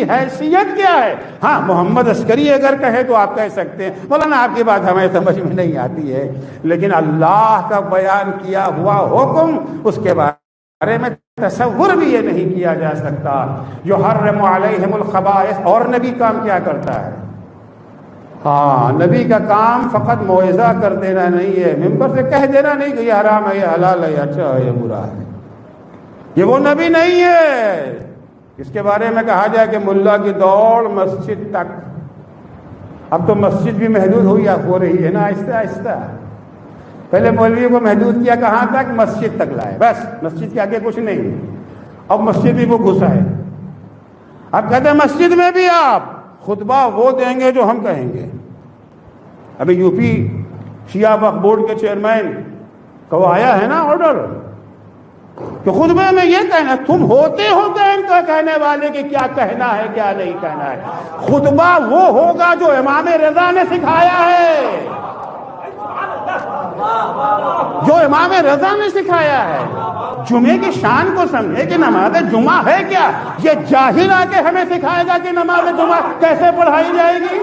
کی حیثیت کیا ہے؟ ہاں محمد عسکری اگر کہے تو آپ کہہ سکتے ہیں مولانا آپ کی بات ہمیں سمجھ میں نہیں آتی ہے، لیکن اللہ کا بیان کیا ہوا حکم اس کے بارے میں تصور بھی یہ نہیں کیا جا سکتا۔ یحرم علیہم الخبائث، اور نبی کام کیا کرتا ہے؟ ہاں نبی کا کام فقط موعظہ کر دینا نہیں ہے، ممبر سے کہہ دینا نہیں کہ یہ حرام ہے، یہ حلال ہے، یہ اچھا ہے، یہ برا ہے۔ یہ وہ نبی نہیں ہے اس کے بارے میں کہا جائے کہ ملا کی دوڑ مسجد تک۔ اب تو مسجد بھی محدود ہو رہی ہے نا آہستہ آہستہ۔ پہلے مولوی کو محدود کیا کہاں تک؟ مسجد تک لائے، بس مسجد کے آگے کچھ نہیں۔ اب مسجد بھی وہ گھسا ہے، اب کہتے ہیں مسجد میں بھی آپ خطبہ وہ دیں گے جو ہم کہیں گے۔ ابھی یو پی شیعہ وقف بورڈ کے چیئرمین کا وہ آیا ہے نا آرڈر کہ خطبے میں یہ کہنا، تم ہوتے ہو ان کا کہنے والے کہ کیا کہنا ہے کیا نہیں کہنا ہے۔ خطبہ وہ ہوگا جو امام رضا نے سکھایا ہے، جو امام رضا نے سکھایا ہے۔ جمعے کی شان کو سمجھے کہ نماز جمعہ ہے کیا؟ یہ جاہل آ کے ہمیں سکھائے گا کہ نماز جمعہ کیسے پڑھائی جائے گی؟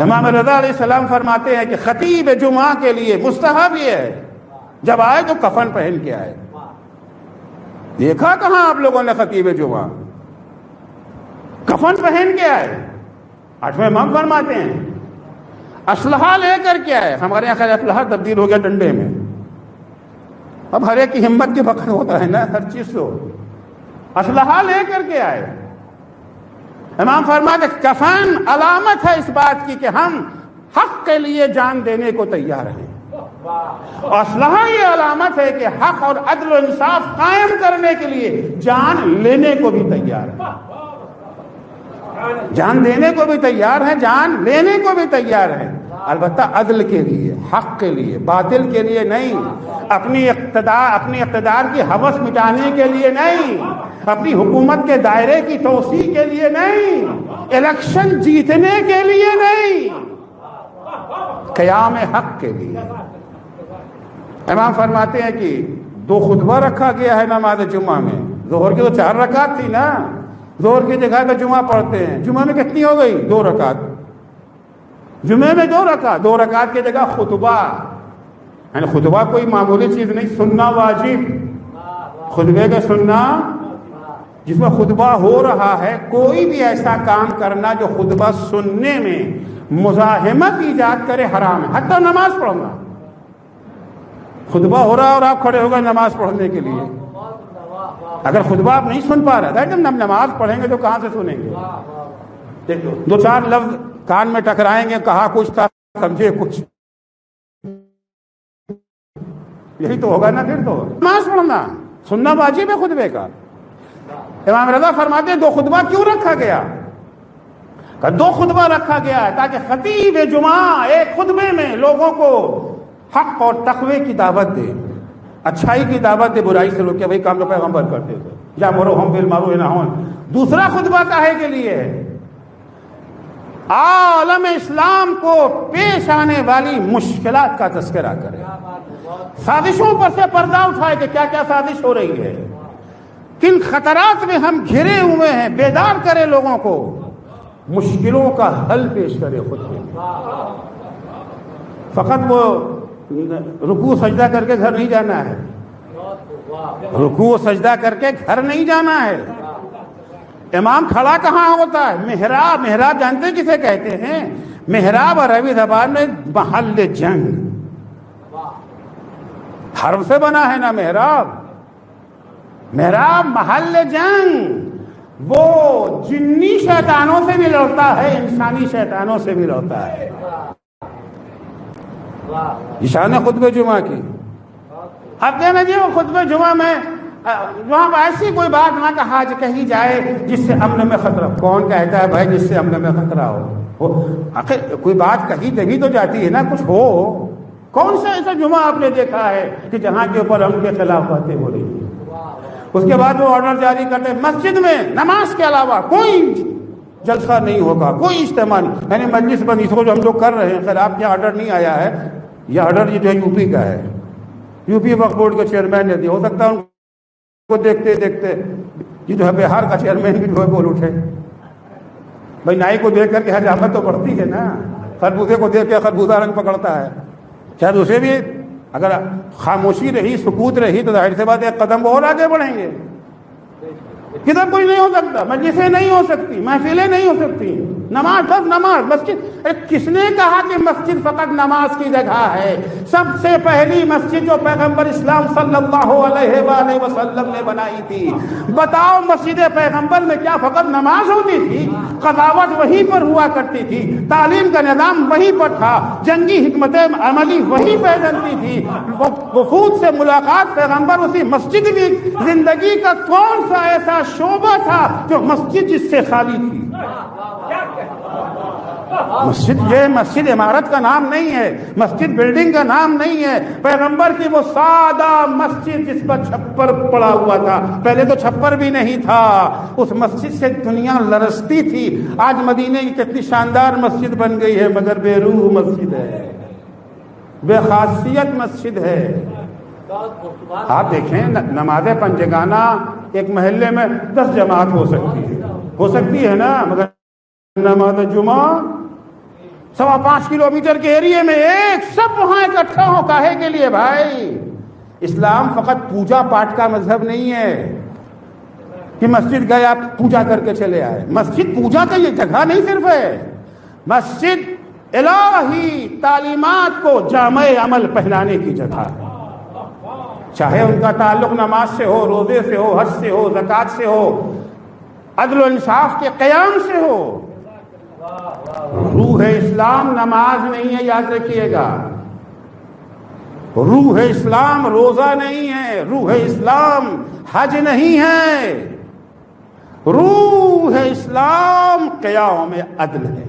امام رضا علیہ السلام فرماتے ہیں کہ خطیب جمعہ کے لیے مستحب یہ ہے جب آئے تو کفن پہن کے آئے۔ دیکھا کہاں آپ لوگوں نے خطیب جمعہ؟ کفن پہن کے آئے۔ آٹھویں امام فرماتے ہیں اسلحہ لے کر کے آئے۔ ہمارے یہاں اسلحہ تبدیل ہو گیا ڈنڈے میں، اب ہر ایک کی ہمت کے بقر ہوتا ہے نا ہر چیز تو۔ اسلحہ لے کر کے آئے۔ امام فرماتے کفن علامت ہے اس بات کی کہ ہم حق کے لیے جان دینے کو تیار ہیں۔ اسلحہ یہ علامت ہے کہ حق اور عدل و انصاف قائم کرنے کے لیے جان لینے کو بھی تیار ہے۔ جان دینے کو بھی تیار ہے، جان لینے کو بھی تیار ہے، البتہ عدل کے لیے، حق کے لیے، باطل کے لیے نہیں، اپنی اقتدار کی ہوس مٹانے کے لیے نہیں، اپنی حکومت کے دائرے کی توسیع کے لیے نہیں، الیکشن جیتنے کے لیے نہیں، قیام حق کے لیے۔ امام فرماتے ہیں کہ 2 خطبہ رکھا گیا ہے نماز جمعہ میں۔ ظہر کی تو 4 رکعت تھی نا، ظہر کی جگہ پہ جمعہ پڑھتے ہیں۔ جمعہ میں کتنی ہو گئی؟ 2 رکعت۔ جمعے میں 2 رکعت، 2 رکعت کی جگہ خطبہ، یعنی خطبہ کوئی معمولی چیز نہیں، سننا واجب۔ خطبے کا سننا جس میں خطبہ ہو رہا ہے، کوئی بھی ایسا کام کرنا جو خطبہ سننے میں مزاحمت ایجاد کرے حرام ہے، حتی نماز پڑھنا۔ خطبہ ہو رہا اور آپ کھڑے ہو گئے نماز پڑھنے کے لیے، اگر خطبہ آپ نہیں سن پا رہا ہے، جب نماز پڑھیں گے تو کہاں سے سنیں گے؟ 2-4 لفظ کان میں ٹکرائیں گے، کہا کچھ تھا سمجھے کچھ، یہی تو ہوگا نا۔ پھر تو نماز پڑھنا سننا واجب ہے خطبے کا۔ امام رضا فرماتے ہیں 2 خطبہ کیوں رکھا گیا؟ کہ 2 خطبہ رکھا گیا ہے تاکہ خطیب جمعہ ایک خطبے میں لوگوں کو حق اور تقوی کی دعوت دے، اچھائی کی دعوت دے، برائی سے روکے۔ وہی کام جو پیغمبر کرتے تھے، یامرھم بالمعروف ونہی عن۔ دوسرا خطبہ کاہے کے لیے ہے؟ عالم اسلام کو پیش آنے والی مشکلات کا تذکرہ کرے، سازشوں پر سے پردہ اٹھائے کہ کیا کیا سازش ہو رہی ہے، کن خطرات میں ہم گھرے ہوئے ہیں، بیدار کرے لوگوں کو، مشکلوں کا حل پیش کرے خطبے میں۔ فقط وہ رکوع سجدہ کر کے گھر نہیں جانا ہے، رکوع سجدہ کر کے گھر نہیں جانا ہے۔ امام کھڑا کہاں ہوتا ہے؟ محراب۔ محراب جانتے کسے کہتے ہیں؟ محراب عربی زبان میں محل جنگ، حرف سے بنا ہے نا محراب۔ محراب محل جنگ، وہ جنی شیطانوں سے بھی لڑتا ہے، انسانی شیطانوں سے بھی لڑتا ہے۔ یہ شان ہے خطبہ جمعہ کی۔ اب کہنا جی وہ خطبہ جمعہ میں وہاں ایسی کوئی بات نہ کہی جائے جس سے امن میں خطرہ۔ کون کہتا ہے بھائی جس سے امن میں خطرہ ہو؟ آخر کوئی بات کہی تبھی تو جاتی ہے نا، کچھ ہو۔ کون سا ایسا جمعہ آپ نے دیکھا ہے کہ جہاں کے اوپر امن کے خلاف باتیں ہو رہی ہیں؟ اس کے بعد وہ آرڈر جاری کرتے مسجد میں نماز کے علاوہ کوئی جلسہ نہیں ہوگا، کوئی اجتماع نہیں، یعنی مجلس بند۔ اس کو جو ہم لوگ کر رہے ہیں، خیر آپ کے آرڈر نہیں آیا ہے، یہ آرڈر یہ جو ہے یو پی کا ہے، یو پی وقف بورڈ کے چیئرمین نے دیا۔ ہو سکتا ہے ان کو دیکھتے دیکھتے یہ جو ہے بہار کا چیئرمین بھی جو ہے بول اٹھے، بھائی نائی کو دیکھ کر کے حجامت تو بڑھتی ہے نا، خربوزے کو دیکھ کے خربوزہ رنگ پکڑتا ہے، شاید اسے بھی اگر خاموشی رہی، سکوت رہی تو ظاہر سی بات ہے ایک قدم اور آگے بڑھیں گے۔ کدھر کوئی نہیں ہو سکتا، مجلسیں نہیں ہو سکتی، محفلیں نہیں ہو سکتی، نماز بس نماز مسجد۔ کس نے کہا کہ مسجد فقط نماز کی جگہ ہے؟ سب سے پہلی مسجد جو پیغمبر اسلام صلی اللہ علیہ وآلہ وسلم نے بنائی تھی، بتاؤ مسجد پیغمبر میں کیا فقط نماز ہوتی تھی؟ قضاوت وہیں پر ہوا کرتی تھی، تعلیم کا نظام وہیں پر تھا، جنگی حکمت عملی وہیں پہ چلتی تھی، وفود سے ملاقات پیغمبر اسی مسجد میں۔ زندگی کا کون سا ایسا شعبہ تھا جو مسجد جس سے خالی تھی؟ مسجد یہ مسجد عمارت کا نام نہیں ہے، مسجد بلڈنگ کا نام نہیں ہے، پیغمبر کی وہ سادہ مسجد جس پر چھپر پڑا ہوا تھا، پہلے تو چھپر بھی نہیں تھا، اس مسجد سے دنیا لرزتی تھی۔ آج مدینے کی کتنی شاندار مسجد بن گئی ہے، مگر بے روح مسجد ہے، بے خاصیت مسجد ہے۔ آپ دیکھیں نماز پنجگانہ ایک محلے میں 10 جماعت ہو سکتی ہے نا، مگر نماز جمعہ 5.25 کلومیٹر کے ایریے میں ایک سب وہاں اکٹھا ہو، کاہے کے لیے بھائی؟ اسلام فقط پوجا پاٹ کا مذہب نہیں ہے کہ مسجد گئے آپ پوجا کر کے چلے آئے۔ مسجد پوجا کا یہ جگہ نہیں صرف ہے، مسجد الہی تعلیمات کو جامع عمل پہنانے کی جگہ ہے، چاہے ان کا تعلق نماز سے ہو، روزے سے ہو، حج سے ہو، زکوٰۃ سے ہو، عدل و انصاف کے قیام سے ہو۔ روح اسلام نماز نہیں ہے، یاد رکھیے گا، روح اسلام روزہ نہیں ہے، روح اسلام حج نہیں ہے، روح اسلام قیام عدل ہے۔